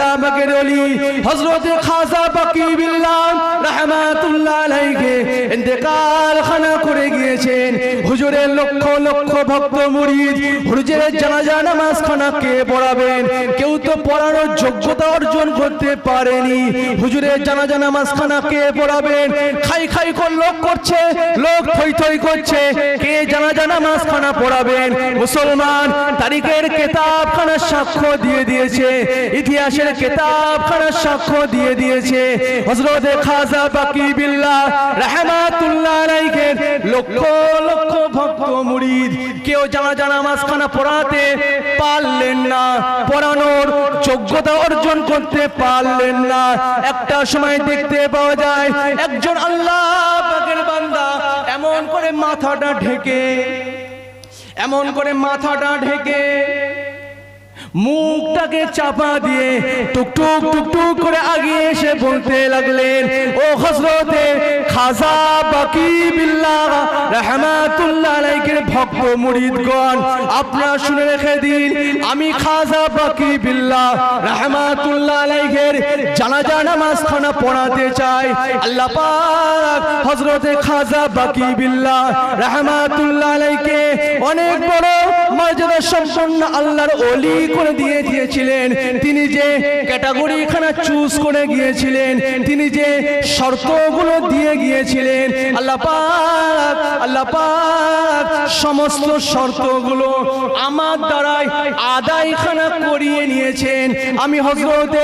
আল্লাহ পাকের ওলি হযরত খাজা বাকি বিল্লাহ রাহমাতুল্লাহ আলাইহি ইন্তেকাল খানা করে গিয়েছেন। হুজুরের লক্ষ লক্ষ ভক্ত মুরিদ হুজুরের জানাজা নামাজ খানা কে পড়াবেন? কেউ তো পড়ানোর যোগ্যতা অর্জন করতে পারেনি। হুজুরের জানাজা নামাজ খানা কে পড়াবেন? খাই খাই করে লোক করছে, লোক থই থই করছে, কে জানাজা নামাজ খানা পড়াবেন? মুসলমান তারিখের কিতাব খানা সাক্ষ্য দিয়ে দিয়েছে, ইতিহাসের কিতাব খানা সাক্ষ্য দিয়ে দিয়েছে হযরত খাজা বাকি বিল্লাহ রাহমাতুল্লাহ আলাইহি লক্ষ লক্ষ ভক্ত মুরিদ কেউ জানাজা নামাজ খানা পড়াতে পারলেন না, পড়ানোর যোগ্যতা অর্জন করতে পারলেন না। একটা সময় দেখতে পাওয়া যায় একজন আল্লাহ পাকের বান্দা এমন করে মাথাটা ঢেকে, এমন করে মাথাটা ঢেকে মুখটাকে চাপা দিয়ে টুকটুক টুকটুক করে আগিয়ে এসে বলতে লাগলেন, ও হযরতে খাজা বাকি বিল্লাহ রাহমাতুল্লাহ আলাইহির ভক্ত মুরিদগণ, আপনারা শুনে রেখে দিন, আমি খাজা বাকি বিল্লাহ রাহমাতুল্লাহ আলাইহির জানাজা নামাজ খানা পড়াতে চাই। আল্লাহ পাক হযরতে খাজা বাকি বিল্লাহ রাহমাতুল্লাহ আলাইহিকে অনেক বড় মর্যাদা সম্পন্ন আল্লাহর ওলি করে দিয়ে দিয়েছিলেন। তিনি যে ক্যাটাগরি খানা চুজ করে গিয়েছিলেন, তিনি যে শর্তগুলো দিয়ে গিয়েছিলেন, আল্লাহ পাক সমস্ত শর্তগুলো আমার দ্বারাই আদায় খানা করিয়ে নিয়েছেন। আমি হযরতে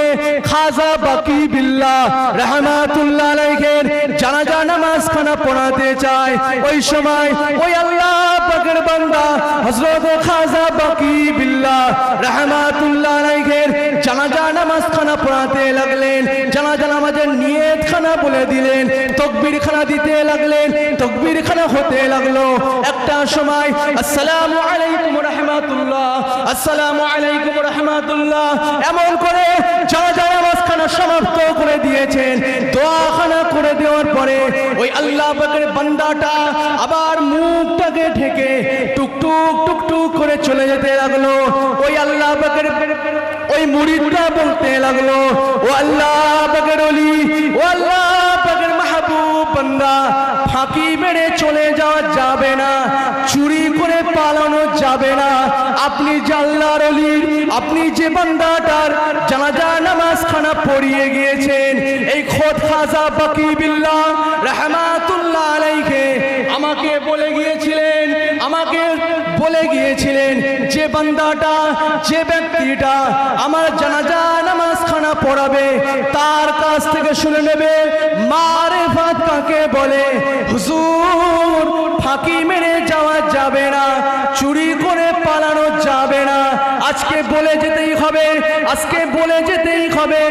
খাজা বাকি বিল্লাহ রাহমাতুল্লাহ আলাইহির জানাজা নামাজ খানা পড়াতে চাই। ওই সময় ওই আল্লাহ পাকের বান্দা হযরতে খাজা বাকি বিল্লাহ রাহমাতুল্লাহ আলাইহির জানাজা নামাজ খানা পড়াতে লাগলেন। জানাজা নামাজের নিয়ত খানা বলে দিলেন, তাকবীর খানা দিতে লাগলেন, তাকবীর খানা হতে লাগলো। একটা সময় আসসালামু আলাইকুম রাহমাতুল্লাহ, আসসালামু আলাইকুম রাহমাতুল্লাহ এমন করে জানাজা নামাজ খানা সমাপ্ত করে দিয়েছেন। দোয়া খানা করে দেওয়ার পরে ওই আল্লাহ পাকের বান্দাটা আবার মুখটাকে ঢেকে টুকটুক টুকটুক করে চলে যেতে লাগলো। ওই আল্লাহ পাকের ওই মুরিদটা বলতে লাগলো, ও আল্লাহ পাকের ওলি, ও আল্লাহ পাকের মাহবুব বান্দা, ফাঁকি মেরে চলে যাওয়া যাবে না, চুরি করে পালানো যাবে না। আপনি যে আল্লাহর ওলি, আপনি যে বান্দাটার জানাজা নামাজ খানা পড়িয়ে গিয়েছেন, এই খোদ খাজা বাকি বিল্লাহ রাহমাতুল্লাহ আলাইহি আমাকে বলে গিয়েছিলেন, আমাকে বলে গিয়েছিলেন যে বান্দাটা, যে ব্যক্তিটা আমার জানাজা নামাজ খানা পড়াবে তার কাছ থেকে শুনে নেবে মারিফাত কাকে বলে। হুজুর, ফাঁকি মেরে যাওয়া যাবে না, চুরি করে পালানো যাবে না, আজকে বলে যেতেই হবে, আজকে বলে যেতেই হবে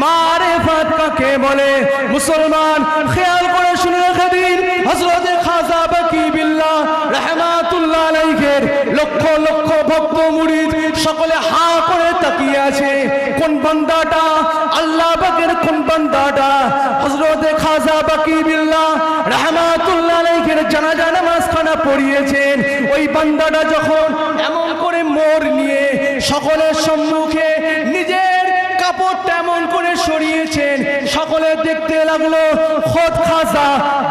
মারিফাত কাকে বলে। মুসলমান খেয়াল করে শুনে রেখে দিন, হযরত খাজা বাকি বিল্লাহ রাহমাতুল্লাহ আলাইহির লক্ষ লক্ষ ভক্ত মুরিদ সকলে হা করে তাকিয়ে আছে। কোন বান্দাটা, আল্লাহ পাকের কোন বান্দাটা হযরত খাজা বাকি বিল্লাহ রাহমাতুল্লাহ আলাইহির জানাজা নামাজ খানা পড়িয়েছেন, ওই বান্দাটা যখন এমন করে মোড় নিয়ে সকলের সম্মুখে নিজের কাপড়টা এমন করে সরিয়েছেন, সকলে দেখতে লাগলো খোদ খাজা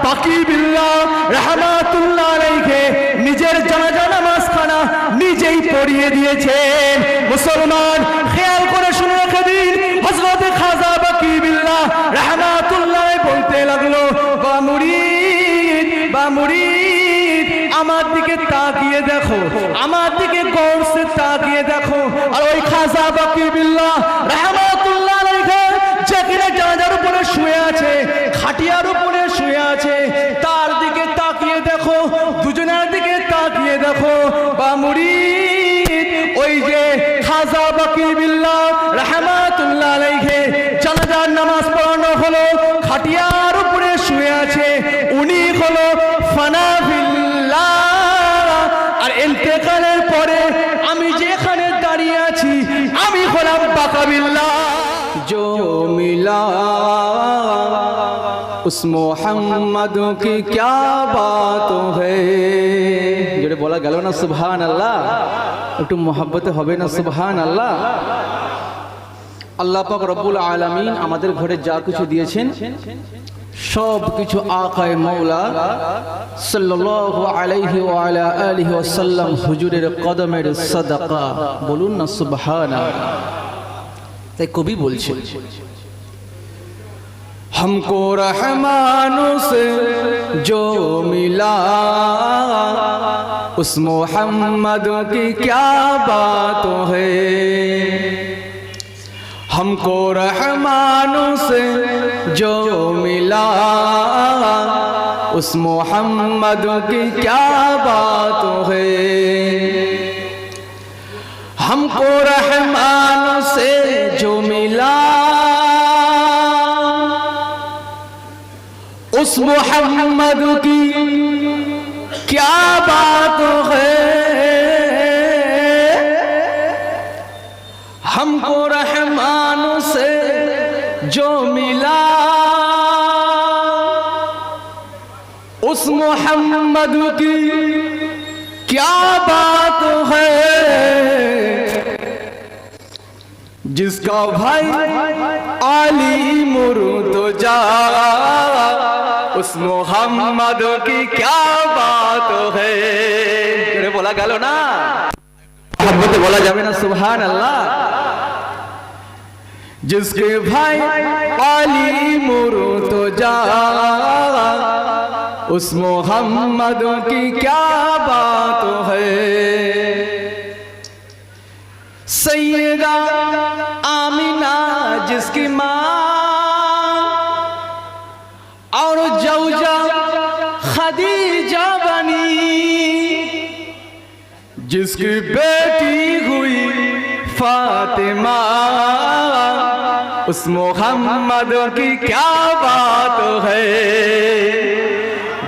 বাকি বিল্লাহ রাহমাতুল্লাহ আলাইহি নিজের জানাজা নামাজ খানা নিজেই পড়িয়ে দিয়েছেন। মুসলমান খেয়াল করে শুনে রেখে দিন, হযরত খাজা বাকি বিল্লাহ রাহমাতুল্লাহ বলতে লাগলো, বা মুরিদ, বা মুরিদ, আমার দিকে তাকিয়ে দেখো, আমার দিকে গৌর সে তাকিয়ে দেখো। আর ওই খাজা বাকি বিল্লাহ রাহমাতুল্লাহ আলাইহি যে কিনা জানাজার উপরে শুয়ে আছে, খাটিয়ার উপরে শুয়ে আছে, তার দিকে তাকিয়ে দেখো, দুজনের দিকে তাকিয়ে দেখো। বা মুরিদ, ওই যে খাজা বাকি বিল্লাহ রাহমাতুল্লাহ আলাইহি জানাজার নামাজ পড়ানো হলো, খাটিয়ার উপরে শুয়ে আছে, উনি হলো ফানা বিল্লাহ। আর ইন্তেকালের পরে আমি যেখানে দাঁড়িয়ে আছি আমি হলাম বাকা বিল্লাহ। जो मिला उस मोहम्मद की क्या बात है। যেটা বলা গেল না সুবহান আল্লাহ, একটু মোহাব্বতে হবে না সুবহান আল্লাহ। আল্লাহ পাক রব্বুল আলামিন আমাদের ঘরে যা কিছু দিয়েছেন সব কিছু আকায়ে মাওলা সাল্লাল্লাহু আলাইহি ওয়া আলা আলিহি ওয়াসাল্লাম হুজুরের কদমের সাদাকা। বলুন না সুবহানাল্লাহ। তাই কবি বলছেন, हमको रहमानों से जो मिला उस मोहम्मद की क्या बात है। हमको रहमानों से जो मिला उस मोहम्मद की क्या बात है। हमको रहमानों से जो मिला उस मोहम्मद की क्या बात है। हमको रहमानों से जो मिला उस मोहम्मद की क्या बात है। जिसका भाई आली मुर्तजा उस मोहम्मद की क्या बात है। बोला गেল না, बोला যাবে না सुभान अल्लाह। जिसके भाई आली मुर्तजा उस मोहम्मद की क्या बात है। सैयदा आमिना जिसकी माँ और जौजा खदीजा बनी, जिसकी बेटी हुई फातिमा उस मोहम्मद की क्या बात है।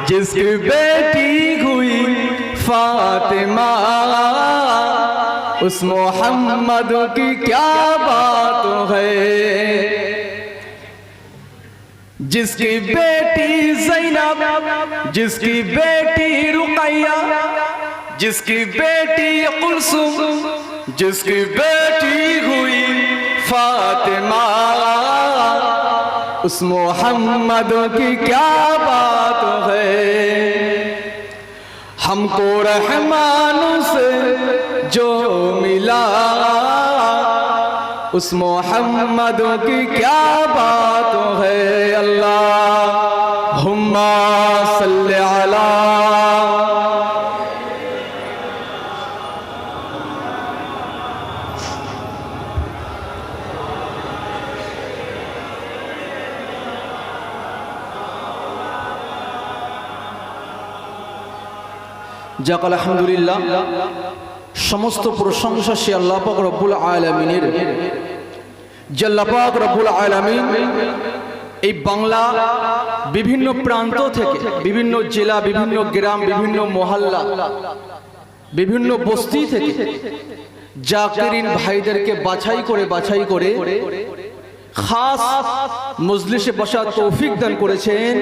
जिसकी बेटी हुई फातिमा उस मोहम्मद की क्या बात है। जिसकी बेटी ज़ैनब, जिसकी बेटी रुक़ैया, जिसकी बेटी कुलसुम, जिसकी बेटी हुई फातिमा उस मोहम्मद की क्या बात है। हमको रहमानों से जो मिला उस मोहम्मद की क्या बात है। अल्लाहुम्मा सल्लि अला যাক আলহামদুলিল্লাহ। সমস্ত প্রশংসা সে আল্লাহ পাক রব্বুল আলামিনের। যে আল্লাহ পাক রব্বুল আলামিন এই বাংলা বিভিন্ন প্রান্ত থেকে, বিভিন্ন জেলা, বিভিন্ন গ্রাম, বিভিন্ন মহল্লা, বিভিন্ন বস্তি থেকে জাকিরিন ভাইদেরকে বাছাই করে খাস মজলিসে বসার তৌফিক দান করেছেন।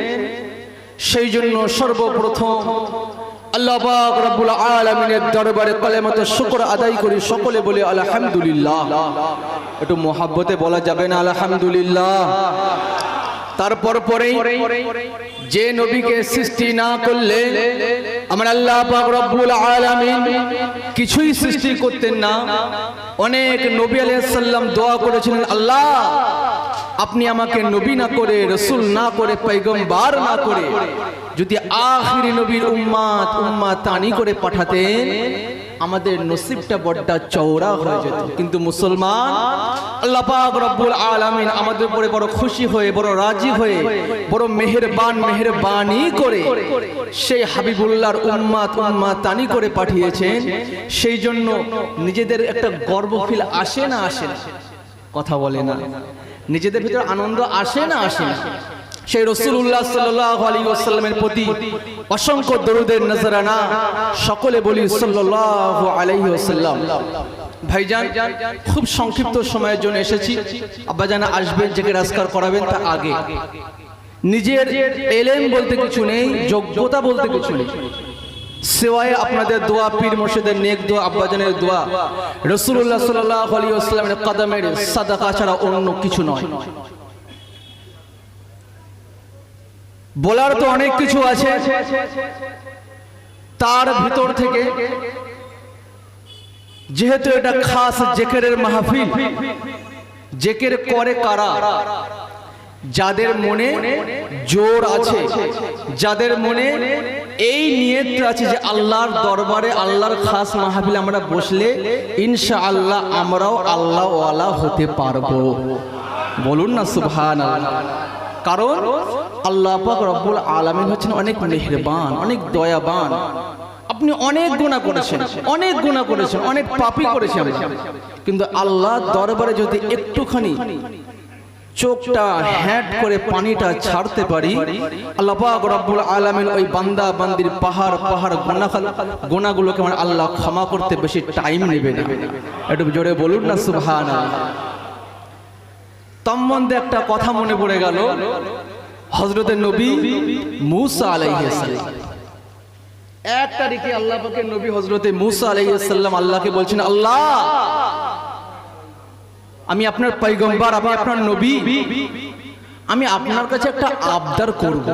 সেই জন্য সর্বপ্রথম আল্লাহ পাক রব্বুল আলামিনের দরবারে কালেমাতে শুকর আদায় করি। সকলে বলে আলহামদুলিল্লাহ। একটু মোহাব্বতে বলা যাবে না আলহামদুলিল্লাহ। তারপর পরেই যে নবীকে সৃষ্টি না করলে আমার আল্লাহ পাক রব্বুল আলামিন কিছুই সৃষ্টি করতেন না। অনেক নবী আলাইহিস সালাম দোয়া করেছিলেন, আল্লাহ আপনি আমাকে নবী না করে, রাসূল না করে, পয়গম্বর না করে যদি আখিরি নবীর উম্মাতানি করে পাঠাতেন আমাদের নসিবটা বড়টা চওড়া হয়ে যেত। কিন্তু মুসলমান আল্লাহ পাক রব্বুল আলামিন আমাদের উপরে বড় খুশি হয়ে, বড় রাজি হয়ে, বড় মেহেরবানি করে সেই হাবিবুল্লাহর উম্মাতানি করে পাঠিয়েছেন। সেই জন্য নিজেদের একটা গর্ব ফিল আসে না আসে না? কথা বলে না। নিজেদের ভিতরে আনন্দ আসে না আসে না? সেই রাসূলুল্লাহ সাল্লাল্লাহু আলাইহি ওয়াসাল্লামের প্রতি অসংখ্য দরুদের নজরানা সকলে বলি সাল্লাল্লাহু আলাইহি ওয়াসাল্লাম। ভাইজান খুব সংক্ষিপ্ত সময়ের জন্য এসেছি। আব্বাজান আসবেন, যেকে রাজকার করাবেন তা আগে। নিজের এলেম বলতে কিছু নেই, যোগ্যতা বলতে কিছু নেই। সিওয়ায়ে আপনাদের দোয়া, পীর মুর্শিদের নেক দোয়া, আব্বাজানের দোয়া, রাসূলুল্লাহ সাল্লাল্লাহু আলাইহি ওয়াসাল্লামের কদমের সাদাকা ছাড়া অন্য কিছু নয়। বলার তো অনেক কিছু আছে, তার ভিতর থেকে যেহেতু এটা খাস জিকিরের মাহফিল, জিকির করে কারা? যাদের মনে জোর আছে, যাদের মনে এই নিয়ত আছে যে আল্লাহর দরবারে, আল্লাহর খাস মাহফিলে আমরা বসলে ইনশাআল্লাহ আমরাও আল্লাহ ওয়ালা হতে পারবো। বলুন না সুবহানাল্লাহ। কারণ আল্লাহ পাক রব্বুল আলামিন হচ্ছেন অনেক মেহেরবান, অনেক দয়াবান। আপনি অনেক গুনাহ করেছেন, অনেক গুনাহ করেছেন, অনেক পাপী করেছেন, কিন্তু আল্লাহর দরবারে যদি একটুখানি চোখটা হ্যাট করে পানিটা ছাড়তে পারি, আল্লাহ পাক রব্বুল আলামিন ওই বান্দা বান্দির পাহাড় পাহাড় গুনাহগুলোকে আমার আল্লাহ ক্ষমা করতে বেশি টাইম নেবে না। একটু জোরে বলুন না সুবহানাল্লাহ। তন্মধ্যে একটা কথা মনে পড়ে গেল, হযরত নবী মূসা আলাইহিস সালাম। এক তারিখে আল্লাহ পাকের নবী হযরত মূসা আলাইহিস সালাম আল্লাহকে বলছেন, আল্লাহ আমি আপনার পয়গম্বর, আমি আপনার নবী, আমি আপনার কাছে একটা আবদার করব,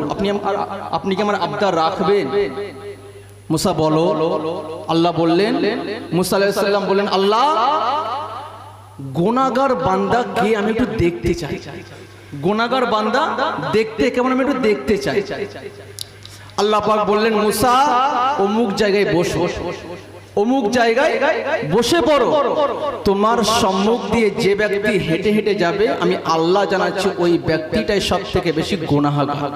আপনি কি আমার আবদার রাখবেন? মূসা বলো। আল্লাহ বললেন, মূসা আলাইহিস সালাম বললেন, আল্লাহ গুনাহগার বান্দা কে আমি একটু দেখতে চাই, গুনাহগার বান্দা দেখতে কেমন আমি একটু দেখতে চাই। আল্লাহ পাক বললেন, মূসা অমুক জায়গায় বসো, অমুক জায়গায় বসে পড়ো, তোমার সম্মুখ দিয়ে যে ব্যক্তি হেঁটে হেঁটে যাবে আমি আল্লাহ জানাচ্ছি ওই ব্যক্তিটাই সব থেকে বেশি গুনাহগার।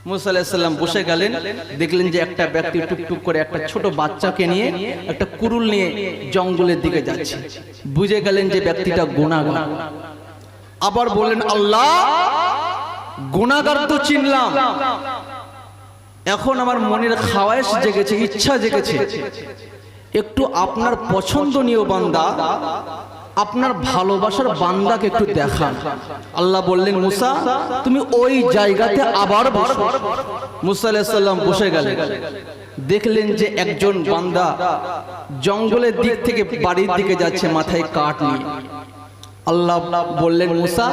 মূসা আলাইহিস সালাম বসে গেলেন, দেখলেন যে একটা ব্যক্তি টুকটুক করে একটা ছোট বাচ্চাকে নিয়ে, একটা কুরুল নিয়ে জঙ্গলের দিকে যাচ্ছে। বুঝে গেলেন যে ব্যক্তিটা গুনাহগার। আবার বললেন, আল্লাহ গুনাহগার তো চিনলাম, এখন আমার মনের খাওয়াইশ জেগেছে, ইচ্ছা জেগেছে, একটু আপনার পছন্দনীয় বান্দা, আপনার ভালোবাসার বান্দাকে একটু দেখান। আল্লাহ বললেন, মূসা তুমি ওই জায়গাতে আবার বসো। মূসা আলাইহিস সালাম বসে গেলেন, দেখলেন যে একজন বান্দা জঙ্গলের দিক থেকে বাড়ির দিকে যাচ্ছে মাথায় কাঠ নিয়ে। আল্লাহ বললেন, মূসা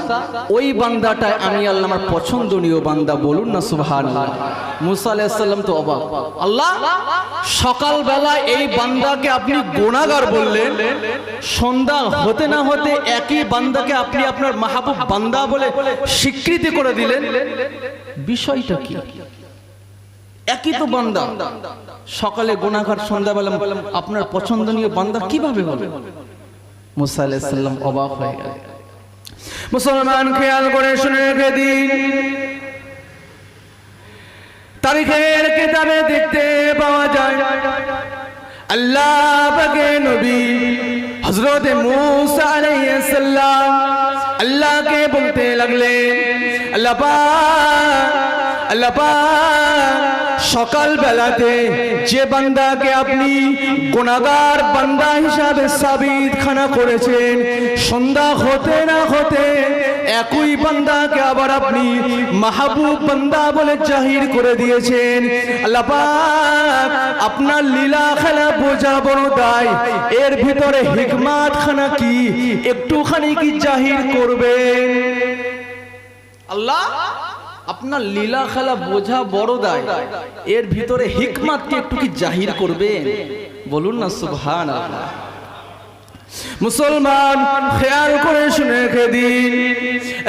ওই বান্দাটাই আমি আল্লাহ আমার পছন্দনীয় বান্দা। বলুন না সুবহানাল্লাহ। মূসা আলাইহিস সালাম তো অবাক, আল্লাহ সকালবেলা এই বান্দাকে আপনি গুনাহগার বললেন, সন্ধ্যা হতে না হতে একই বান্দাকে আপনি আপনার মাহবুব বান্দা বলে স্বীকৃতি করে দিলেন, বিষয়টা কি? একই তো বান্দা, সকালে গুনাহগার, সন্ধ্যাবেলা আপনার পছন্দনীয় বান্দা কিভাবে হবে? মূসা আলাইহিস সালাম অবাক হয়ে গেলেন। মুসলমান খেয়াল করে শুনে রেখে দিন, তারিখের কিতাবে দেখতে পাওয়া যায় আল্লাহ পাকের নবী হযরত মূসা আলাইহিস সালাম আল্লাহকে বলতে লাগলেন, আল্লাহ পাক, আল্লাহ পাক সকাল বেলাতে যে বান্দাকে আপনি গুনাহগার বান্দা হিসাবে সাবিত খানা করেছেন, সন্ধ্যা হতে না হতে একই বান্দাকে আবার আপনি মাহবুব বান্দা বলে জাহির করে দিয়েছেন। আল্লাহ পাক আপনার লীলা খেলা বোঝা বড় দায়, এর ভিতরে হিকমত খানা কি একটুখানি কি জাহির করবেন? আল্লাহ আপনার লীলা খেলা বোঝা বড় দায়, এর ভিতরে হিকমত কি একটু কি জাহির করবেন? বলুন না সুবহানাল্লাহ। মুসলমান খেয়াল করে শুনে রেখে দিন,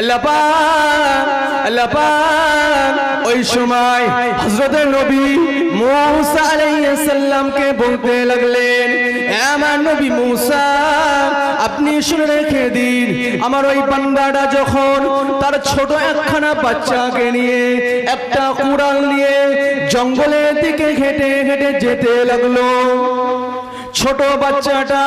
আল্লাহ পাক, আল্লাহ পাক ওই সময় হযরত নবী মূসা আলাইহিস সালামকে বলতে লাগলেন, আমার নবী মূসা আপনি শুনে রেখে দিন, আমার ওই বান্দাটা যখন তার ছোট একখানা বাচ্চাকে নিয়ে একটা কুড়াল নিয়ে জঙ্গলের দিকে হেঁটে হেঁটে যেতে লাগলো, ছোট বাচ্চাটা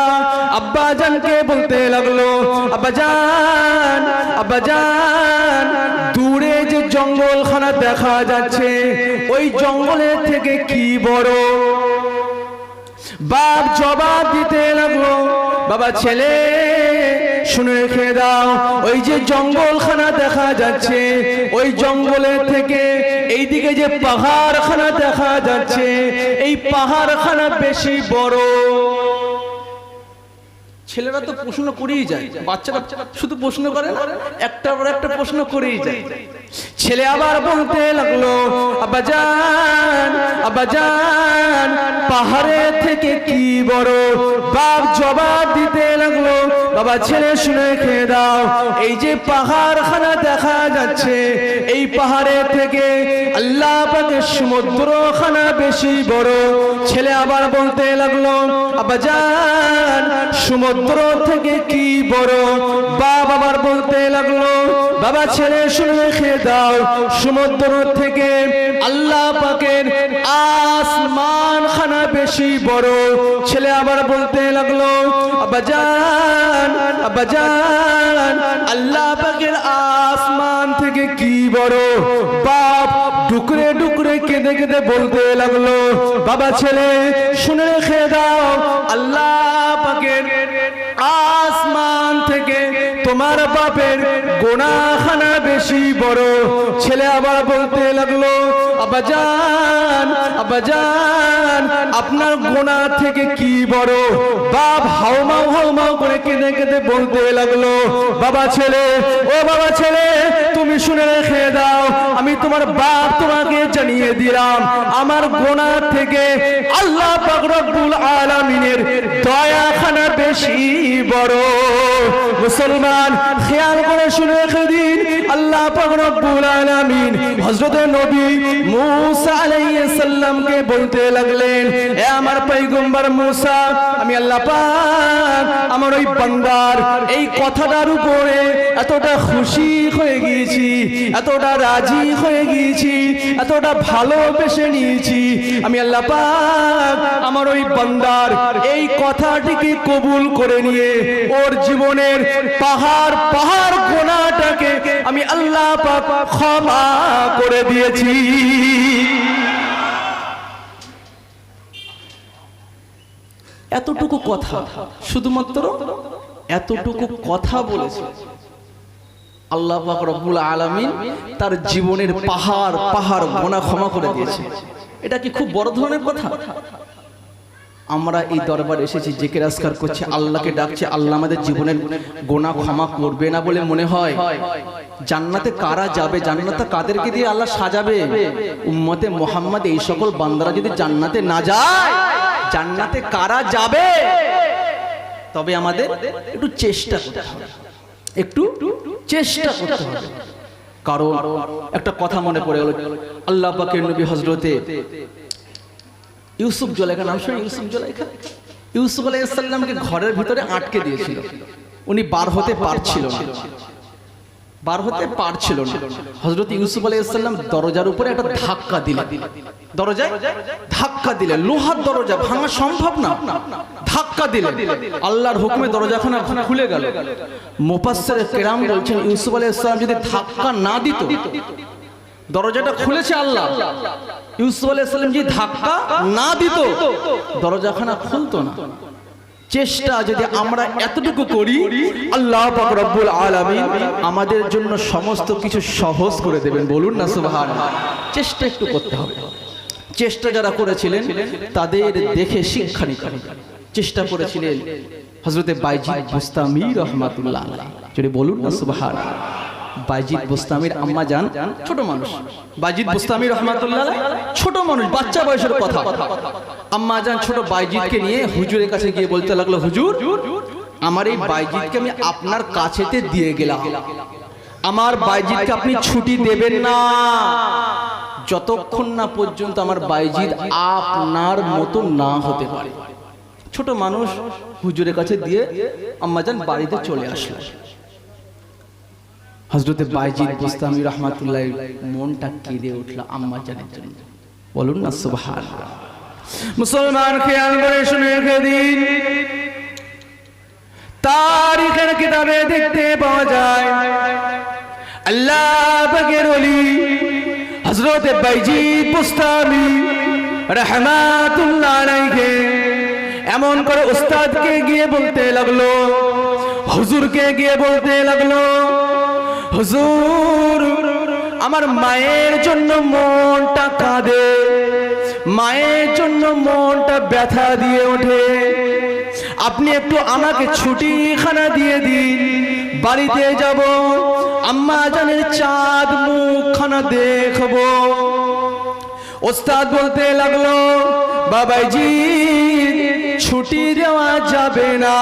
আব্বাজানকে বলতে লাগলো, আব্বাজান, আব্বাজান দূরে যে জঙ্গলখানা দেখা যাচ্ছে ওই জঙ্গলের থেকে কি বড়? বাপ জবাব দিতে লাগলো, বাবা ছেলে শুনে রেখে দাও, ওই যে জঙ্গলখানা দেখা যাচ্ছে ওই জঙ্গলের থেকে এইদিকে যে পাহাড়খানা দেখা যাচ্ছে, এই পাহাড়খানা বেশি বড়। ছেলেরা তো প্রশ্ন করেই যায়, বাচ্চারা শুধু প্রশ্ন করে না, একটা পর একটা প্রশ্ন করেই যায়। ছেলে আবার বলতে লাগলো, আব্বাজান আব্বাজান পাহাড়ের থেকে কি বড়? বাপ জবাব দিতে লাগলো, বাবা ছেলে শুনে খেয়ে দাও, এই যে পাহাড়খানা দেখা যাচ্ছে, এই পাহাড়ের থেকে আল্লাহ পাকের সমুদ্রখানা বেশি বড়। ছেলে আবার বলতে লাগলো, আব্বাজান সমুদ্র থেকে কি বড়? বাপ আবার বলতে লাগলো, বাবা ছেলে শুনে খেয়ে দাও, সমুদ্র থেকে আল্লাহ পাকের আসমান খানা বেশি বড়। ছেলে আবার বলতে লাগলো, আব্বাজান আব্বাজান আল্লাহ পাকের আসমান থেকে কি বড়? বাপ ডুকরে ডুকরে কেঁদে কেঁদে বলতে লাগলো, বাবা ছেলে শুনে রেখে দাও, আল্লাহ পাকের আসমান থেকে তোমার বাপের গুনাহখানা বেশি বড়। ছেলে আবার বলতে লাগলো, আব্বাজান আব্বাজান আপনার গুনাহ থেকে কি বড়? বাপ হাউমাউ করে কেঁদে কেঁদে বলতে লাগলো, বাবা ছেলে ও বাবা ছেলে তুমি শুনে রেখে দাও, আমি তোমার বাপ তোমাকে জানিয়ে দিলাম, আমার গুনাহ থেকে আল্লাহ পাক রব্বুল আলামিনের দয়াখানা বেশি বড়। মুসলমান খেয়াল করে শুনে রেখে দিন, আল্লাহ পাক রব্বুল আলামিন হযরত নবী মূসা আলাইহিস সালামকে বলতে লাগলেন, এ আমার পয়গম্বর মূসা, আমি আল্লাহ পাক আমার ওই বান্দার এই কথাটার উপরে এতটা খুশি হয়ে গিয়েছি, এতটা রাজি হয়ে গিয়েছি, এতটা ভালোবেসে নিয়েছি, আমি আল্লাহ পাক আমার ওই বান্দার এই কথাটিকে কবুল করে নিয়ে ওর জীবনের পাহাড় পাহাড় গুনাহটাকে আমি আল্লাহ পাক ক্ষমা করে দিয়েছি। এতটুকু কথা, শুধুমাত্র এতটুকু কথা বলেছে আল্লাহ পাক রব্বুল আলামিন, তার জীবনের পাহাড় পাহাড় গুনাহ ক্ষমা করে দিয়েছে। এটা কি খুব বড় ধরনের কথা? আমরা এই দরবারে এসেছি, জিকির আজকার করছি, আল্লাহকে ডাকছি, আল্লাহ আমাদের জীবনের গুনাহ ক্ষমা করবে না বলে মনে হয়? জান্নাতে কারা যাবে? জান্নাতে কাদেরকে দিয়ে আল্লাহ সাজাবে? উম্মতে মুহাম্মদ এই সকল বান্দারা যদি জান্নাতে না যায়, জান্নাতে কারা যাবে? তবে আমাদের একটু চেষ্টা করতে হবে, একটু চেষ্টা করতে হবে। কারণ একটা কথা মনে পড়ে গেল, আল্লাহ পাকের নবী হযরতে ইউসুফ জুলাইখা, নাম শুনে ইউসুফ জুলাইখা, ইউসুফ আলাইহিস সালামকে ঘরের ভিতরে আটকে দিয়েছিল, উনি বার হতে পারছিল না, বার হতে পারছিল না। হযরত ইউসুফ আলাইহিস সালাম দরজার উপরে একটা ধাক্কা দিলেন, দরজায় ধাক্কা দিলেন, লোহার দরজা ভাঙা সম্ভব না, ধাক্কা দিলেন, আল্লাহর হুকুমে দরজাখানা খুলে গেল। মুফাসসির কিরাম বলছেন, ইউসুফ আলাইহিস সালাম যদি ধাক্কা না দিত, দরজাটা খুলেছে আল্লাহ, ইউসুফ আলাইহিস সালাম যদি ধাক্কা না দিত, দরজাখানা খুলতো না। চেষ্টা যদি আমরা এতটুকু করি, আল্লাহ পাক রব্বুল আলামিন আমাদের জন্য সমস্ত কিছু সহজ করে দেবেন। বলুন না সুবহানাল্লাহ। চেষ্টা একটু করতে হবে। চেষ্টা যারা করেছিলেন তাদের দেখে শিক্ষা নিতে হবে। চেষ্টা করেছিলেন হযরতে বাইজিদ বুস্তামি রাহমাতুল্লাহ আলাইহি, যদি বলুন না সুবহানাল্লাহ। বাইজিদ বুস্তামির আম্মা জান ছোট মানুষ, বাইজিদ বুস্তামি রাহমাতুল্লাহ আলাইহি ছোট মানুষ, বাচ্চা বয়সের কথা। আম্মা জান ছোট বাইজিদকে নিয়ে হুজুরের কাছে গিয়ে বলতে লাগলো, হুজুর আমার এই বাইজিদকে আমি আপনার কাছেতে দিয়ে গেলাম, আমার বাইজিদকে আপনি ছুটি দেবেন না যতক্ষণ না পর্যন্ত আমার বাইজিদ আপনার মতো না হতে পারে। ছোট মানুষ হুজুরের কাছে দিয়ে আম্মা জান বাড়িতে চলে আসলো। হযরতে বাইজিদ বুস্তামি রাহমাতুল্লাহ মনটা কেঁদে উঠল আম্মা জানের জন্য। বলুন না সুবহানাল্লাহ। মুসলমান খেয়াল করে শুনে রেখে দিন, তারিখের কিতাবে দেখতে পাওয়া যায় আল্লাহ পাকের ওলি হযরতে বাইজিদ বুস্তামি রাহমাতুল্লাহ আলাইহি এমন করে উস্তাদকে গিয়ে বলতে লাগলো, হুজুরকে গিয়ে বলতে লাগলো, হুজুর আমার মায়ের জন্য মনটা কাঁদে, মায়ের জন্য মনটা ব্যথা দিয়ে ওঠে। আপনি একটু আমাকে ছুটিখানা দিয়ে দিন, বাড়িতে যাব, আম্মা জানের চাঁদ মুখখানা দেখবো। ওস্তাদ বলতে লাগলো, বাবাজি ছুটি দেওয়া যাবে না,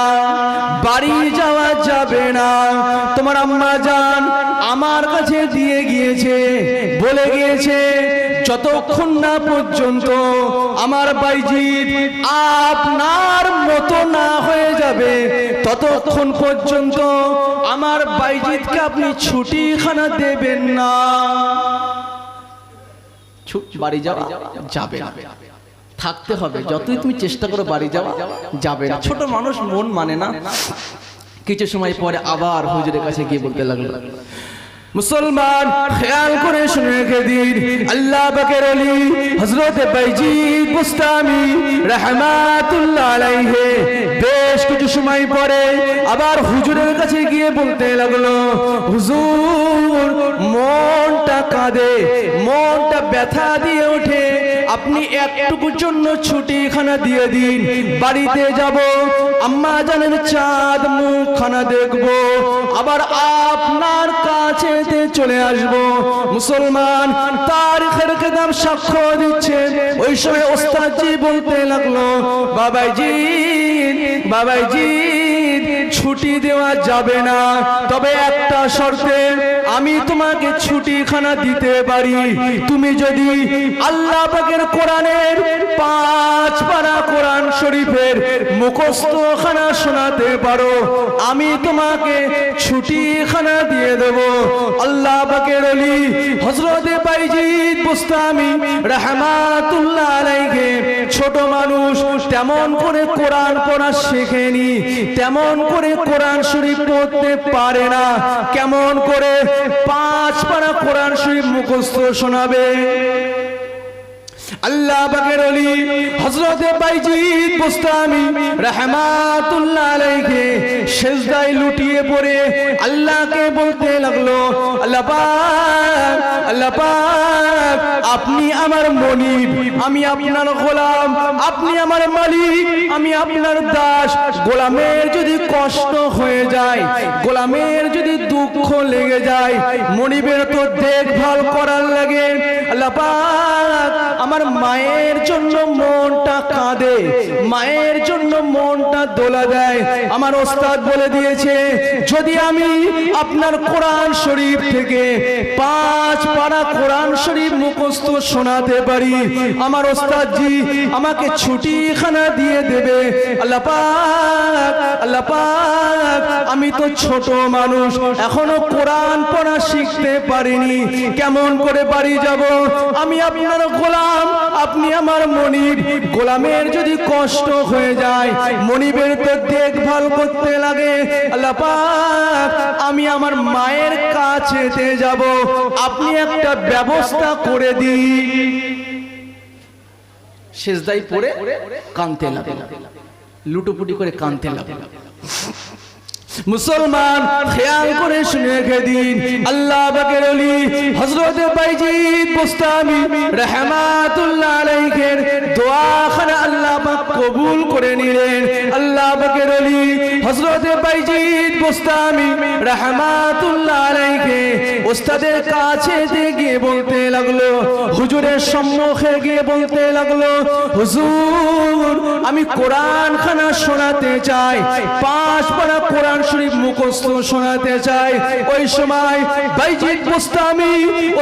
বাড়ি যাওয়া যাবে না। তোমার আম্মা জান আমার কাছে দিয়ে গিয়েছে, বলে গিয়েছে যতক্ষণ না পর্যন্ত আমার বাইজিৎ আপনার মতো না হয়ে যাবে ততক্ষণ পর্যন্ত আমার বাইজিৎকে আপনি ছুটিখানা দেবেন না। বাড়ি যাওয়া যাবে না, থাকতে হবে। যতই তুমি চেষ্টা করো বাড়ি যাওয়া যাবে না। ছোট মানুষ মন মানে না। কিছু সময় পরে আবার হুজুরের কাছে গিয়ে বলতে লাগলো, মুসলমান খেয়াল করে শুনে রেখে দিন, আল্লাহ পাকের ওলি হযরত বাইজিৎ বুস্তামি রাহমাতুল্লাহ আলাইহি বেশ কিছু সময় পরে আবার হুজুরের কাছে গিয়ে বলতে লাগলো, হুজুর মনটা কাঁদে, মনটা ব্যথা দিয়ে ওঠে, আপনি একটুকুর জন্য ছুটিখানা দিয়ে দিন, বাড়িতে যাব, আম্মা জানের চাঁদ মুখখানা দেখবো, আবার আপনার কাছে চলে আসবো। মুসলমান তারিখের কেতাব সাক্ষ্য দিচ্ছে, ওই সময় ওস্তাদজি বলতে লাগলো, বাবাজি বাবাজি ছুটি দেওয়া যাবে না, তবে একটা শর্তে আমি তোমাকে ছুটিখানা দিতে পারি, তুমি যদি আল্লাহ পাকের কোরআনের 5 পারা কোরআন শরীফের মুখস্থখানা শোনাতে পারো, আমি তোমাকে ছুটিখানা দিয়ে দেব। আল্লাহ পাকের ওলি হযরত বাইজিৎ বুস্তামি রাহমাতুল্লাহ আলাইহি ছোট মানুষ, তেমন করে কোরআন পড়া শেখেনি, তেমন করে কোরআন শরীফ পড়তে পারে না, কেমন করে 5 পারা কোরআন শরীফ মুখস্থ শোনাবে? আল্লাহ পাকের ওলি হযরত বাইজিৎ বুস্তামি রাহমাতুল্লাহ আলাইহি সিজদায় লুটিয়ে পড়ে আল্লাহকে বলতে লাগলো, আল্লাহ পাক, আল্লাহ পাক, আপনি আমার মনিব, আমি আপনার গোলাম, আপনি আমার মালিক, আমি আপনার দাস। গোলামের যদি কষ্ট হয়ে যায়, গোলামের যদি দুঃখ লেগে যায়, মনিবের তো দেখভাল করার লাগে। আল্লাহ পাক আমার মায়ের জন্য মনটা কাঁদে, মায়ের জন্য মনটা দোলা দেয়। আমার ওস্তাদ বলে দিয়েছে, যদি আমি আপনার কোরআন শরীফ থেকে 5 পারা কোরআন শরীফ মুখস্থ শোনাতে পারি, আমার ওস্তাদজি আমাকে ছুটিখানা দিয়ে দেবে। আল্লাহ পাক, আল্লাহ পাক, আমি তো ছোট মানুষ, এখনো কোরআন পড়া শিখতে পারিনি, কেমন করে বাড়ি যাব? আমি আপনার গোলাম, আপনি আমার মনিব, গোলামের যদি কষ্ট হয়ে যায়, মনিবের তো দেখভাল করতে লাগে। আল্লাহ পাক আমি আমার মায়ের কাছেতে যাব, আপনি একটা ব্যবস্থা করে দিন। সিজদায় পড়ে কাঁদতে লাগলো, লুটোপুটি করে কাঁদতে লাগলো। মুসলমান খেয়াল করে শুনে রেখে দিন, আল্লাহ পাকের ওলি হযরত বাইজিৎ বুস্তামি রাহমাতুল্লাহ আলাইহির দোয়াখানা আল্লাহ পাক কবুল করে নিলেন। আল্লাহ পাকের ওলি হযরত বাইজিৎ বুস্তামি রাহমাতুল্লাহ আলাইহি ওস্তাদের কাছে গিয়ে বলতে লাগলো, হুজুরের সম্মুখে গিয়ে বলতে লাগলো, হুজুর আমি কোরআন খানা শোনাতে চাই, 5 পারা কোরআন শরীফ মুখস্থ শোনাতে চাই। ওই সময় বাইজিৎ বুস্তামি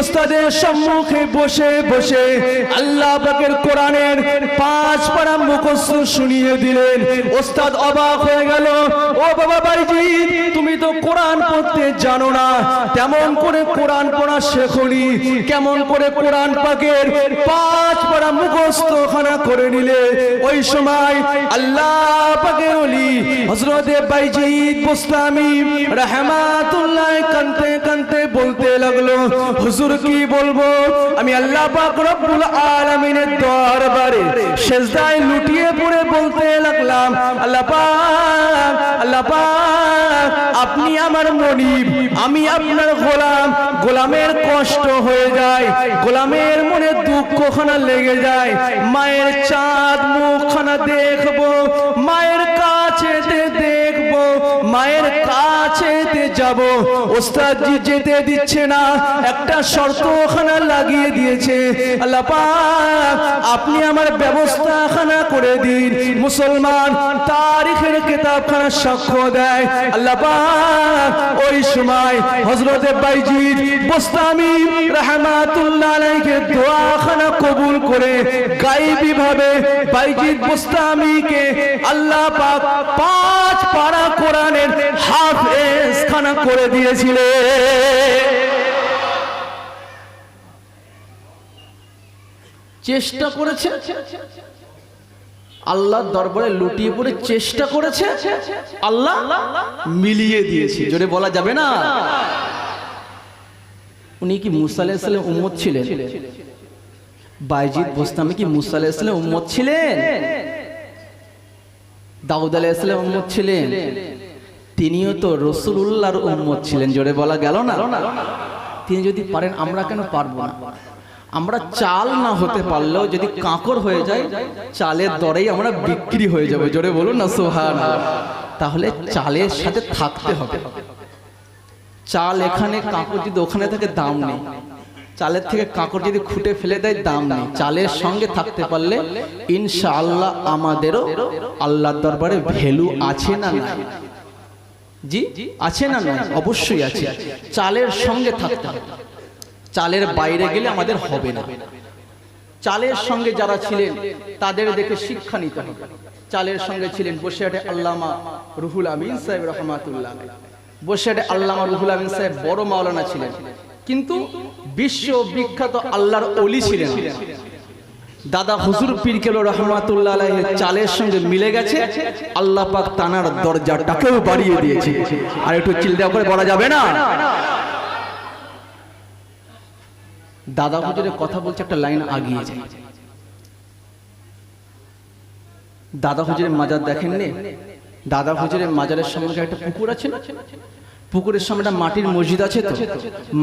ওস্তাদের সম্মুখে বসে বসে আল্লাহ পাকের কোরআনের 5 পারা মুখস্থ শুনিয়ে দিলেন। ওস্তাদ অবাক হয়ে গেল, ও বাবা বাইজিৎ, তুমি তো কোরআন পড়তে জানো না, তেমন করে কোরআন পড়া শেখনি, কেমন করে কোরআন পাকের 5 পারা মুখস্থ খানা করে নিলে? ওই সময় আল্লাহ পাকের ওলি হযরত বাইজিৎ বুস্তামি রাহমাতুল্লাহ কাঁদতে কাঁদতে বলতে লাগলো, হুজুর কি বলবো, আমি আল্লাহ পাক রব্বুল আলামিনের দরবারে সেজদায় লুটিয়ে পড়ে বলতে লাগলাম, আল্লাহ পাক, আল্লাহ পাক, আপনি আমার মনিব, আমি আপনার গোলাম। গোলামের কষ্ট হয়ে যায়, গোলামের মনে দুঃখখানা লেগে যায়। মায়ের চাঁদ মুখখানা দেখবো, মায়ের কাছে দেখবো, মায়ের কাছে যাব, ওস্তাদজি যেতে দিচ্ছে না, একটা শর্তখানা লাগিয়ে দিয়েছে। আল্লাহ পাক, আপনি আমার ব্যবস্থাখানা করে দিন। মুসলমান তারিখের কিতাবখানা সাক্ষ্য দেয়, আল্লাহ পাক ওই সময় হযরতে বাইজিদ বোস্তামি রাহমাতুল্লাহ আলাইহি দোয়াখানা কবুল করে গায়বী ভাবে বাইজিদ বোস্তামিকে আল্লাহ পাক 5 পারা কোরআনের হাফেজ খানা করে দিয়েছিলেন। চেষ্টা করেছে, আল্লাহর দরবারে লুটিয়ে পড়ে চেষ্টা করেছে, আল্লাহ মিলিয়ে দিয়েছে। জোরে বলা যাবে না? উনি কি মুসা আলাইহিস সালামের উম্মত ছিলেন? বাইজিদ বোস্তামি কি মুসা আলাইহিস সালামের উম্মত ছিলেন? দাউদ আলাইহিস সালামের উম্মত ছিলেন? তিনিও তো রাসূলুল্লাহর উম্মত ছিলেন। জোরে বলা গেল না? তিনি যদি পারেন, আমরা কেন পারবো না? আমরা চাল না হতে পারলেও যদি কাঁকর হয়ে যায়, চালের দরেই আমরা বিক্রি হয়ে যাবে। জোরে বলুন না সুবহানাল্লাহ। তাহলে চালের সাথে থাকতে হবে। চাল এখানে, কাঁকর যদি ওখানে থাকে, দাম নেই। চালের থেকে কাঁকর যদি খুঁটে ফেলে দেয়, দাম নেই। চালের সঙ্গে থাকতে পারলে ইনশাআল্লাহ আমাদেরও আল্লাহর দরবারে ভ্যালু আছে না নাই? জি আছে না নাই? অবশ্যই আছে। চালের সঙ্গে থাকতে হবে, চালের বাইরে গেলে আমাদের হবে না। চালের সঙ্গে যারা ছিলেন তাদের দেখে শিক্ষা নিতে হবে। চালের সঙ্গে ছিলেন বসিরহাটে আল্লামা রুহুল আমিন সাহেব রহমাতুল্লাহ আলাইহি। বসিরহাটে আল্লামা রুহুল আমিন সাহেব বড় মাওলানা ছিলেন, কিন্তু বিশ্ব বিখ্যাত আল্লাহর ওলি ছিলেন। দাদা হুজুর পীর কেবলা রহমাতুল্লাহ আলাইহি চালের সঙ্গে মিলে গেছে, আল্লাহ পাক তানার দরজাটাকেও বাড়িয়ে দিয়েছে। আর একটু চিল্লা করে বলা যাবে না? দাদা হুজুরের কথা বলছে, একটা লাইন আগিয়ে যায়। দাদা হুজুরের মাজার দেখেননি? দাদা হুজুরের মাজারের সামনে একটা পুকুর আছে না? পুকুরের সামনে একটা মাটির মসজিদ আছে। তো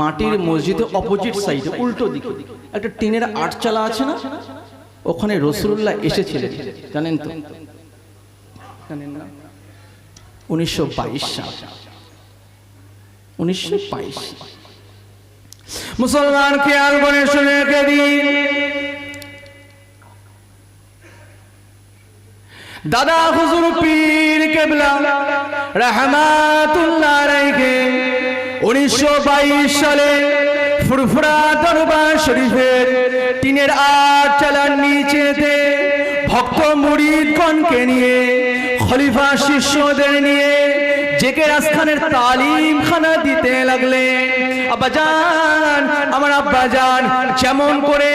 মাটির মসজিদের অপোজিট সাইডে উল্টো দিকে একটা টিনের আটচালা আছে না? ওখানে রাসূলুল্লাহ এসেছিলেন, জানেন তো? জানেন না? 1922 সাল, 1922। মুসলমান খেয়াল করে শুনে রেখে দিন, দাদা হুজুর পীর কেবলা রহমাতুল্লাহ আলাইহি 1922 সালে ফুরফুরা দরবার শরীফের টিনের আটচালার নিচেতে ভক্ত মুরিদগণকে নিয়ে, খলিফা শিষ্যদের নিয়ে জেকের আস্থানের তালিম খানা দিতে লাগলেন। আব্বাজান, আমার আব্বাজান যেমন করে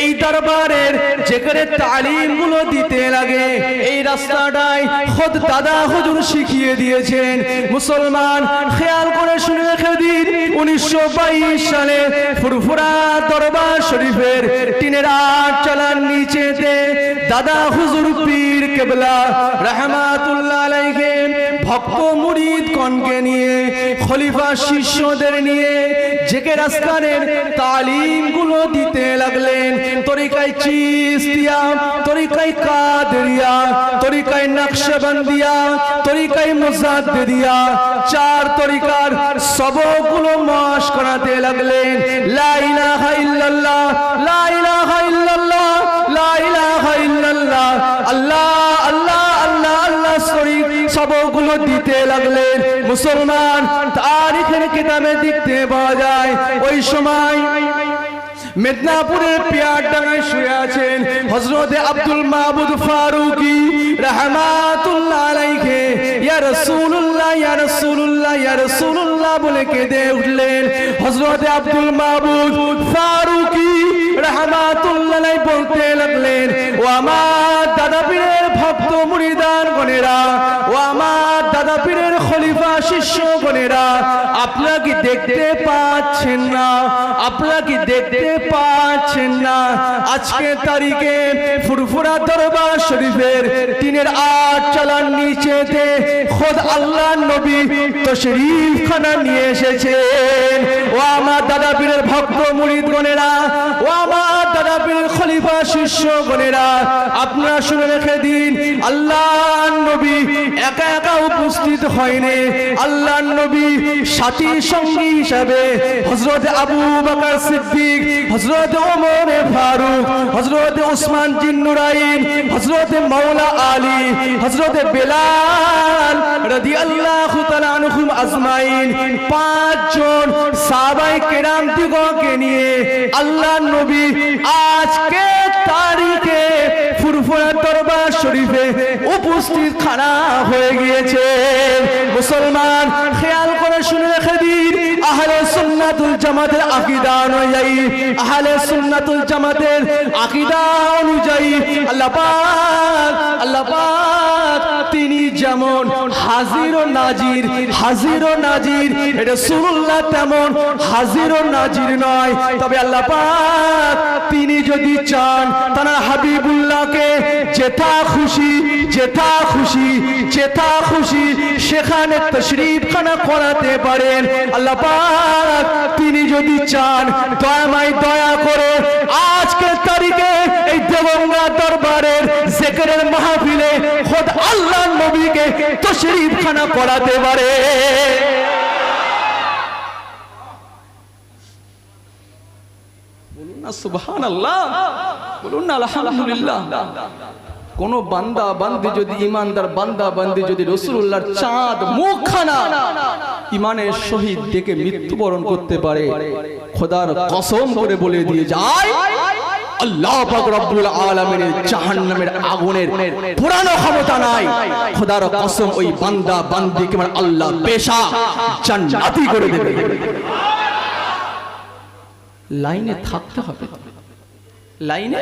এই দরবারের জেকেরের তালিম গুলো দিতে লাগে, এই রাস্তাটাই খোদ দাদা হুজুর শিখিয়ে দিয়েছেন। মুসলমান খেয়াল করে শুনে রেখে দিন, 1922 সালে ফুরফুরা দরবার শরীফের টিনের আটচালার নিচেতে দাদা হুজুর পীর কেবলা রহমাতুল্লাহ আলাইহি ভক্ত মুরিদগণকে নিয়ে, খলিফা শিষ্যদের নিয়ে জেকের আজকারের তালিম গুলো দিতে লাগলেন। তরিকায় চিশতিয়া, তরিকায় কাদেরিয়া, তরিকায় নকশবন্দিয়া, তরিকায় মুজাদ্দিদিয়া, 4 তরিকার সবগুলো মাস করাতে লাগলেন। লা ইলাহা ইল্লাল্লাহ, লা ইলাহা ইল্লাল্লাহ, লা ইলাহা ইল্লাল্লাহ, আল্লাহ আল্লাহ আল্লাহ আল্লাহ শরীফ সবগুলো দিতে লাগলেন। মুসলমান তারিখের কিতাবে দেখতে পাওয়া যায়, ওই সময় মেদিনীপুরের পিয়ারডাঙ্গায় শুয়ে আছেন হযরতে আব্দুল মাহমুদ ফারুকী রাহমাতুল্লাহ আলাইহি। ইয়া রাসূলুল্লাহ, ইয়া রাসূলুল্লাহ, ইয়া রাসূলুল্লাহ বলে কেঁদে উঠলেন হযরতে আব্দুল মাহমুদ ফারুকী রাহমাতুল্লাহ আলাইহি বলতে লাগলেন, ও আমার দাদা পীরের ভক্ত মুরিদান গণেরা, ও আমার দাদা পীরের খলিফা শিষ্য গণেরা, আপনারা কি দেখতে পাচ্ছেন না? আপনারা কি দেখতে পাচ্ছেন না? আজকে তারিখে ফুরফুরা দরবার শরীফের টিনের আট চালার নিচেতে খোদ আল্লাহ নবী তশরীফ খানা নিয়ে এসেছেন। ও আমার দাদা পীরের ভক্ত মুরিদ গণেরা, ও আমার দাদা পীরের খলিফা শিষ্য গণেরা, আপনারা শুনে রেখে দিন, আল্লাহ নবী একা একা উপস্থিত হয়নি। আল্লাহ নবী সাথী সঙ্গী হিসাবে হযরত আবু বকর সিদ্দিক, হযরত ওমর ফারুক, হযরত ওসমান জিন্নুরাইন, হযরত মাওলা আলী, হযরত বেলাল রাদিয়াল্লাহু তাআলা আনহুম আজমাইন, পাঁচজন সাহাবায়ে কেরাম দিগকে নিয়ে আল্লাহ নবী আজকে তারিখে ফুরফুরা দরবার শরীফে উপস্থিত খানা হয়ে গিয়েছে। মুসলমান খেয়াল করে শুনে রেখে দিন, আহলে সুন্নাতুল জামাতের আকীদা অনুযায়ী, আহলে সুন্নাতুল জামাতের আকীদা অনুযায়ী আল্লাহ পাক তিনি যেমন হাজির ও নাজির, হাজির ও নাজির, রাসূলুল্লাহ তেমন হাজির ও নাজির নয়। তবে আল্লাহ পাক তিনি যদি চান তার হাবিবুল্লাহকে যেথা খুশি যেথা খুশি যেথা খুশি সেখানে তশরীফ খানা করাতে পারেন। আল্লাহ পাক তিনি যদি চান দয়াময় দয়া করে আজকের তারিখে এই দেওবন্দ দরবারের জিকিরের মাহফিলে খোদ আল্লাহ নবীকে তশরীফ খানা করাতে পারে। বলুন না সুবহানাল্লাহ, বলুন না আলহামদুলিল্লাহ। কোন বান্দা বান্দি যদি ইমানদার বান্দা বান্দি যদি রাসূলুল্লাহর চাঁদ মুখখানা ইমানের শহীদ দেখে মৃত্যুবরণ করতে পারে, খোদার কসম করে বলে দিয়ে যায় আল্লাহ পাক রব্বুল আলামিনের জাহান্নামের আগুনের পুরানো ক্ষমতা নাই। খোদার কসম ওই বান্দা বান্দিকে আল্লাহ পেশা জান্নাতি করে দেবে। লাইনে থাকতে হবে, লাইনে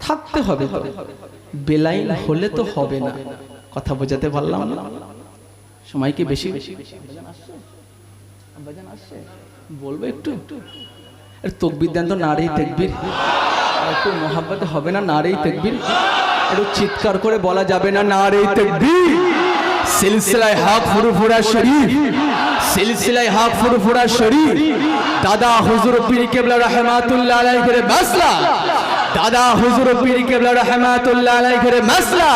থাকতে হবে, বেলাইন হলে তো হবে না। কথা বোঝাতে পারলাম না? সময় কি বেশি? বলবো একটু তকবীর দেন তো, নারেই তাকবীর। একটু মোহাব্বতে হবে না? নারেই তাকবীর। একটু চিৎকার করে বলা যাবে না নারেই তাকবীর? সিলসিলায়ে হক ফুরফুরা শরীফ, সিলসিলায়ে হক ফুরফুরা শরীফ, দাদা হুজুর পীর কেবলা রাহমাতুল্লাহ আলাইহির মাসলা, দাদা হুজুর পীর কেবলা রাহমাতুল্লাহ আলাইহির মাসলা,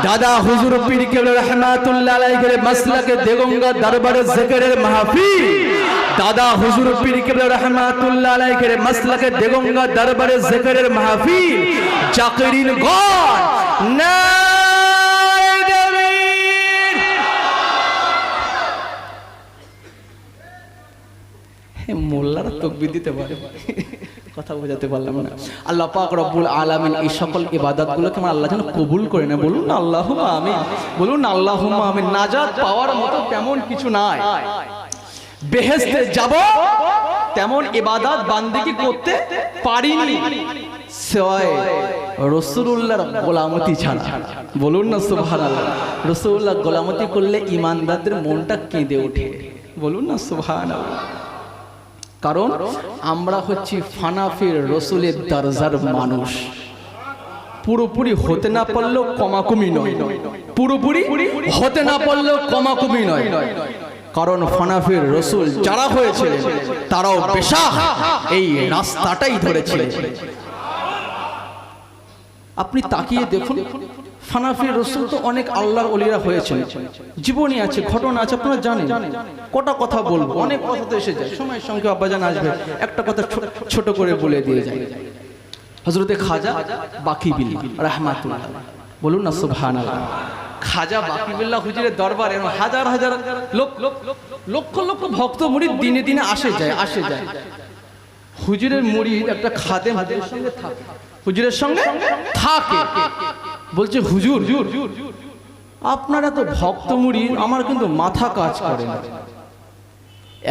দাদা হুজুর পীর কেবলা রাহমাতুল্লাহ আলাইহির মাসলাকে দেগঙ্গা দরবারে জিকিরের মাহফিল, দাদা হুজুর পীর কেবলা রাহমাতুল্লাহ আলাইহির মাসলাকে দেগঙ্গা দরবারে জিকিরের মাহফিল, জাকিরিন গণ না মোল্লারা তকবীর দিতে পারে। কথা বোঝাতে পারলাম না? আল্লাহ পাক রব্বুল আলামিন এই সকল ইবাদতগুলোকে আমার আল্লাহ যেন কবুল করে না। বলুন না আল্লাহুম্মা আমিন, বলুন না আল্লাহুম্মা আমিন। নাজাত পাওয়ার মতো তেমন কিছু নাই, বেহেশতে যাব তেমন ইবাদত বান্দেগি করতে পারিনি সিওয়ায় রাসূলুল্লাহর গোলামতি ছাড়া। বলুন না সুবহানাল্লাহ। রাসূলুল্লাহ গোলামতি করলে ঈমানদারদের মনটা কেঁদে ওঠে। বলুন না সুবহানাল্লাহ। কারণ আমরা হচ্ছি ফানাফির রসুলের দরজার মানুষ। পুরোপুরি হতে না পারলেও কমাকমি নয়, পুরোপুরি হতে না পারলেও কমাকমি নয়। কারণ ফানাফির রসুল যারা হয়েছিলেন তারাও বেশাক এই রাস্তাটাই ধরেছিলেন। আপনি তাকিয়ে দেখুন, ফানাফির রসুল তো অনেক আল্লাহর ওলিরা হয়েছেন, জীবনী আছে, ঘটনা আছে, আপনারা জানেন। কটা কথা বলবো, অনেক কথা তো এসে যায়, সময়ের সঙ্গে আব্বাজান আসবে, একটা কথা ছোট করে বলে দিয়ে যায়। হযরতে খাজা বাকিবিল্লাহ রাহমাতুল্লাহ, বলুন না সুবহানাল্লাহ। খাজা বাকিবিল্লাহ হুজুরের দরবারে হাজার হাজার লক্ষ লক্ষ ভক্ত মুরিদ দিনে দিনে আসে যায়। হুজুরের মুরিদ একটা খাদেম হুজুরের সঙ্গে থাকে, হুজুরের সঙ্গে থাকে। বলছে হুজুর আপনারা তো ভক্ত মুরিদ, আমার কিন্তু মাথা কাজ করে না।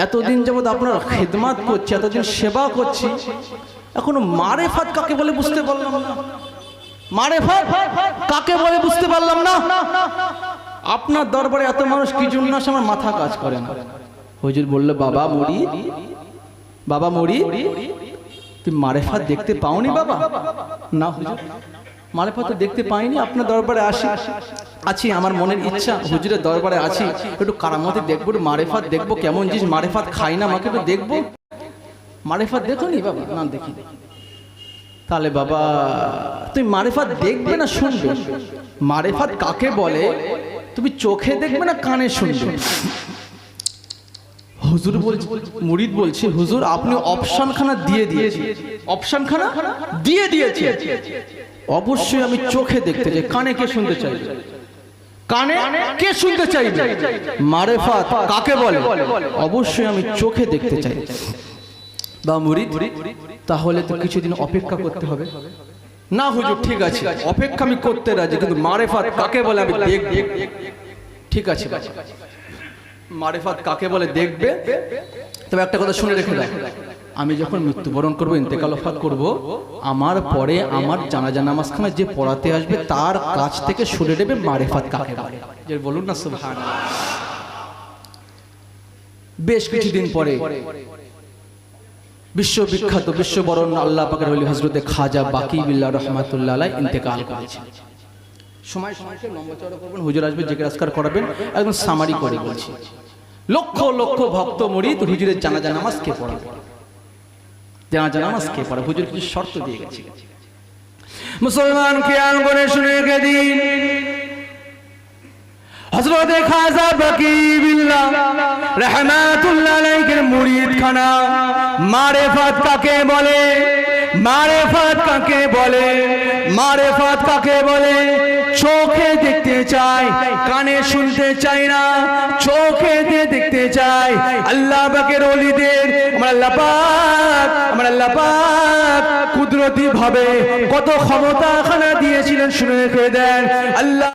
এতদিন যাবৎ আপনার খেদমত করছি, এতদিন সেবা করছি, এখনো মারেফাত কাকে বলে বুঝতে পারলাম না। মারেফাত কাকে বলে বুঝতে পারলাম না। আপনার দরবারে এত মানুষ কি জন্য আসে আমার মাথা কাজ করে না। হুজুর বললো, বাবা মুরিদ, বাবা মুরিদ, তুমি মারেফাত দেখতে পাওনি বাবা? না হুজুর, মারেফাত তো দেখতে পাইনি, আপনার দরবারে আছি, আমার মনের ইচ্ছা হুজুরের দরবারে আছি, একটু কারামতি দেখবো, একটু মারেফাত দেখবো, কেমন জিনিস, মারেফাত খাই না, আমাকে একটু দেখবো। মারেফাত দেখো নি বাবা? না দেখি। তাহলে বাবা তুমি মারেফাত দেখবে না শুনবে? মারেফাত কাকে বলে তুমি চোখে দেখবে না কানে শুনবে? হুজুর বলছে, মুরিদ বলছে, হুজুর আপনি অপশন খানা দিয়ে দিয়েছেন, অপশন খানা দিয়ে দিয়েছে। অবশ্যই আমি চোখে দেখতে চাই, কানে কে শুনতে চাই? কানে কে শুনতে চাইবে? মারেফাত কাকে বলে? অবশ্যই আমি চোখে দেখতে চাই। বা মুরিদ, তাহলে তো কিছুদিন অপেক্ষা করতে হবে। না হুজুর ঠিক আছে, অপেক্ষা আমি করতে রাজি, কিন্তু মারেফাত কাকে বলে আমি দেখব। ঠিক আছে, মারেফাত কাকে বলে দেখবে। তবে একটা কথা শুনে রেখে দাও, আমি যখন মৃত্যুবরণ করবো, ইন্তেকাল ওফাত করব, আমার পরে আমার জানাজা নামাজখানা যে পড়াতে আসবে তার কাছ থেকে শুনে নেবে মারেফাত কাকে বলে। যে বলুন না সুবহানাল্লাহ। বেশ কিছুদিন পরে বিশ্ববিখ্যাত বিশ্ববরণ আল্লাহ পাকের ওলি হযরতে খাজা বাকি বিল্লাহ রহমাতুল্লাহ আলাইহি ইন্তেকাল করেছেন। সময় সময়কে লম্বা চওড়া করবেন, হুজুর আসবে, জিকির আজকার করাবেন, একদম সামারি করে বলছি। লক্ষ লক্ষ ভক্ত মুরিদ হুজুরের জানাজা নামাজ কে পড়াবে? জানাজা নামাজ কে পড়াবে? হুজুর কিছু শর্ত দিয়ে গেছে। মুসলমান খেয়াল করে শুনে রেখে দিন, হযরতে খাজা বাকি বিল্লাহ রহমাতুল্লাহ আলাইহির মুরিদ খানা মারেফাত কাকে বলে? মারেফাত কাকে বলে? মারেফাত কাকে বলে? চোখে দেখতে চাই, কানে শুনতে চাই না, চোখে দিয়ে দেখতে চাই। আল্লাহ পাকের ওলিদের আমার আল্লাহ পাক কুদরতি ভাবে কত ক্ষমতা খানা দিয়েছিলেন শুনে রেখে দেন। আল্লাহ